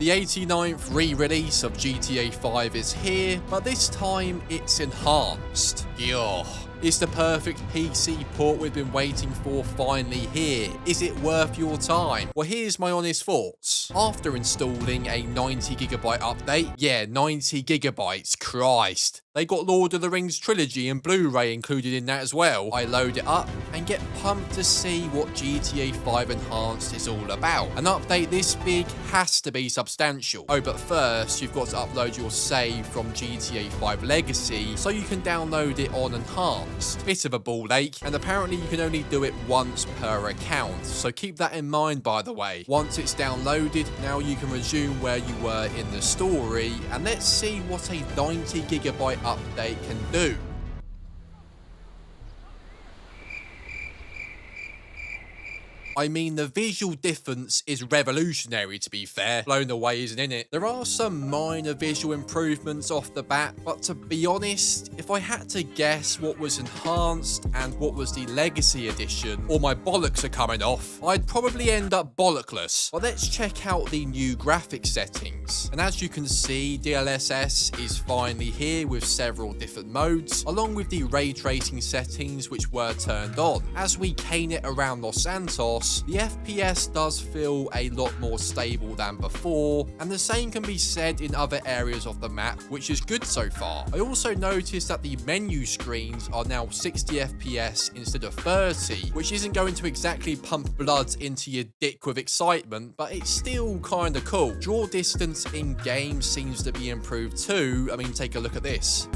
The 89th re-release of GTA 5 is here, but this time it's enhanced. Yo. Is the perfect PC port we've been waiting for finally here? Is it worth your time? Well, here's my honest thoughts. After installing a 90GB update, yeah, 90GB, Christ. They got Lord of the Rings trilogy and Blu-ray included in that as well. I load it up and get pumped to see what GTA 5 Enhanced is all about. An update this big has to be substantial. Oh, but first, you've got to upload your save from GTA 5 Legacy so you can download it on Enhanced. Bit of a ball ache, and apparently you can only do it once per account, so keep that in mind by the way. Once it's downloaded, now you can resume where you were in the story, and let's see what a 90GB update can do. I mean, the visual difference is revolutionary, to be fair. Blown away, isn't it? There are some minor visual improvements off the bat, but to be honest, if I had to guess what was enhanced and what was the Legacy Edition, or my bollocks are coming off, I'd probably end up bollockless. But let's check out the new graphics settings. And as you can see, DLSS is finally here with several different modes, along with the ray tracing settings which were turned on. As we cane it around Los Santos, the FPS does feel a lot more stable than before, and the same can be said in other areas of the map, which is good so far. I also noticed that the menu screens are now 60 FPS instead of 30, which isn't going to exactly pump blood into your dick with excitement, but it's still kinda cool. Draw distance in game seems to be improved too. I mean, take a look at this.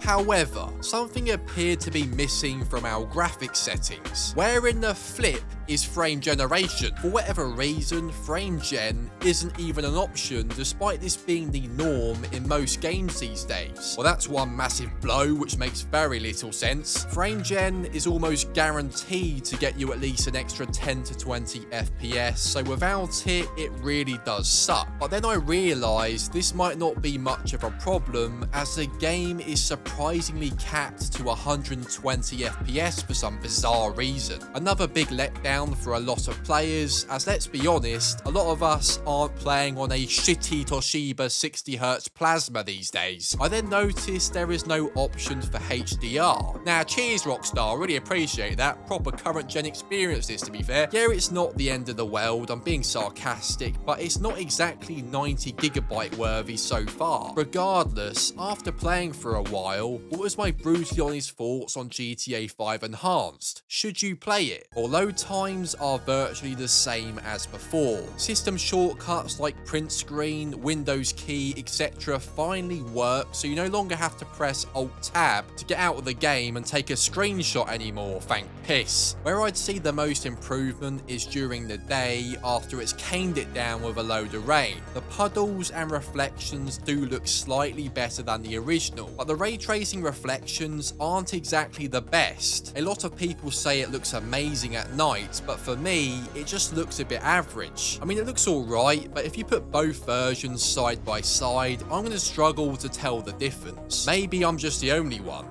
However, something appeared to be missing from our graphics settings. Where in the flip is frame generation? For whatever reason, frame gen isn't even an option, despite this being the norm in most games these days. Well, that's one massive blow, which makes very little sense. Frame gen is almost guaranteed to get you at least an extra 10 to 20 FPS, so without it, it really does suck. But then I realised this might not be much of a problem, as the game is surprisingly capped to 120 FPS for some bizarre reason. Another big letdown for a lot of players, as let's be honest, a lot of us aren't playing on a shitty Toshiba 60Hz plasma these days. I then noticed there is no option for HDR. Now, cheers Rockstar, really appreciate that. Proper current gen experience this, to be fair. Yeah, it's not the end of the world, I'm being sarcastic, but it's not exactly 90GB worthy so far. Regardless, after playing for a while, what was my brutally honest thoughts on GTA 5 Enhanced? Should you play it? Although times are virtually the same as before, system shortcuts like print screen, Windows key, etc. finally work, so you no longer have to press Alt-Tab to get out of the game and take a screenshot anymore, thank piss. Where I'd see the most improvement is during the day after it's caned it down with a load of rain. The puddles and reflections do look slightly better than the original, but the ray tracing reflections aren't exactly the best. A lot of people say it looks amazing at night, but for me, it just looks a bit average. I mean, it looks alright, but if you put both versions side by side, I'm going to struggle to tell the difference. Maybe I'm just the only one.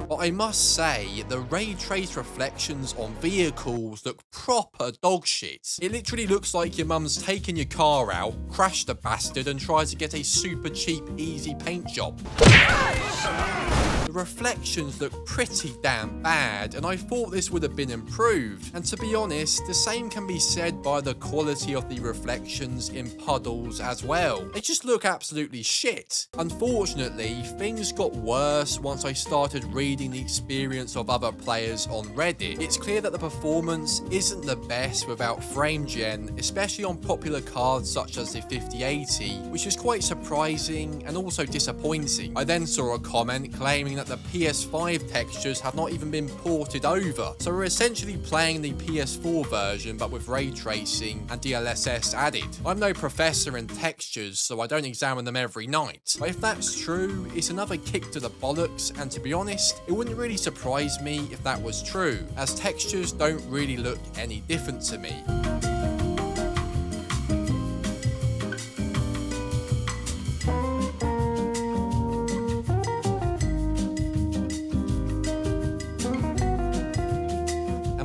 But I must say, the ray trace reflections on vehicles look proper dog shit. It literally looks like your mum's taken your car out, crashed the bastard, and tried to get a super cheap, easy paint job. The reflections look pretty damn bad, and I thought this would have been improved. And to be honest, the same can be said by the quality of the reflections in puddles as well. They just look absolutely shit. Unfortunately, things got worse once I started reading the experience of other players on Reddit. It's clear that the performance isn't the best without frame gen, especially on popular cards such as the 5080, which is quite surprising and also disappointing. I then saw a comment claiming that the PS5 textures have not even been ported over. So we're essentially playing the PS4 version but with ray tracing and DLSS added. I'm no professor in textures, so I don't examine them every night. But if that's true, it's another kick to the bollocks, and to be honest, it wouldn't really surprise me if that was true, as textures don't really look any different to me.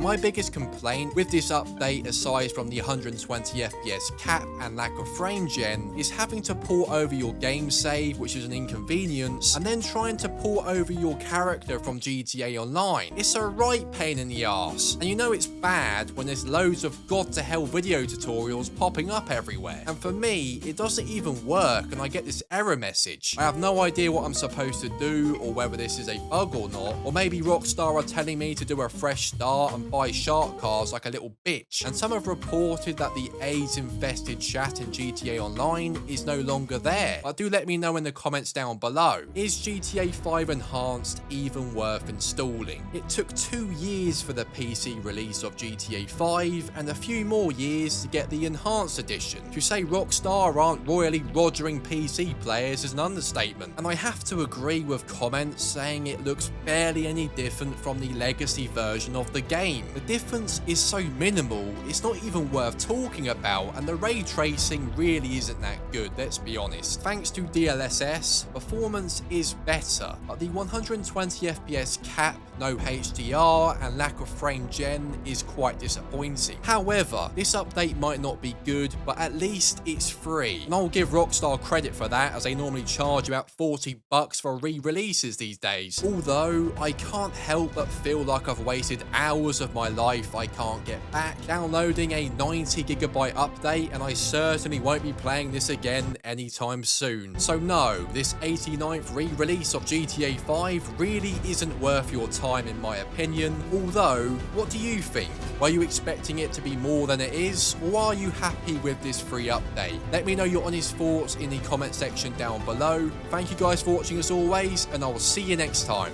My biggest complaint with this update, aside from the 120 FPS cap and lack of frame gen, is having to port over your game save, which is an inconvenience, and then trying to port over your character from GTA Online. It's a right pain in the arse, and you know it's bad when there's loads of god to hell video tutorials popping up everywhere. And for me, it doesn't even work and I get this error message. I have no idea what I'm supposed to do, or whether this is a bug or not, or maybe Rockstar are telling me to do a fresh start and buy shark cars like a little bitch. And some have reported that the AIDS infested chat in GTA Online is no longer there. But do let me know in the comments down below. Is GTA 5 Enhanced even worth installing? It took 2 years for the PC release of GTA 5 and a few more years to get the Enhanced edition. To say Rockstar aren't royally rogering PC players is an understatement. And I have to agree with comments saying it looks barely any different from the legacy version of the game. The difference is so minimal, it's not even worth talking about, and the ray tracing really isn't that good, let's be honest. Thanks to DLSS, performance is better, but the 120 FPS cap, no HDR, and lack of frame gen is quite disappointing. However, this update might not be good, but at least it's free. And I'll give Rockstar credit for that, as they normally charge about $40 for re-releases these days. Although, I can't help but feel like I've wasted hours of my life I can't get back downloading a 90GB update, and I certainly won't be playing this again anytime soon. So no, this 89th re-release of GTA 5 really isn't worth your time in my opinion. Although, what do you think? Were you expecting it to be more than it is, or are you happy with this free update? Let me know your honest thoughts in the comment section down below. Thank you guys for watching as always, and I will see you next time.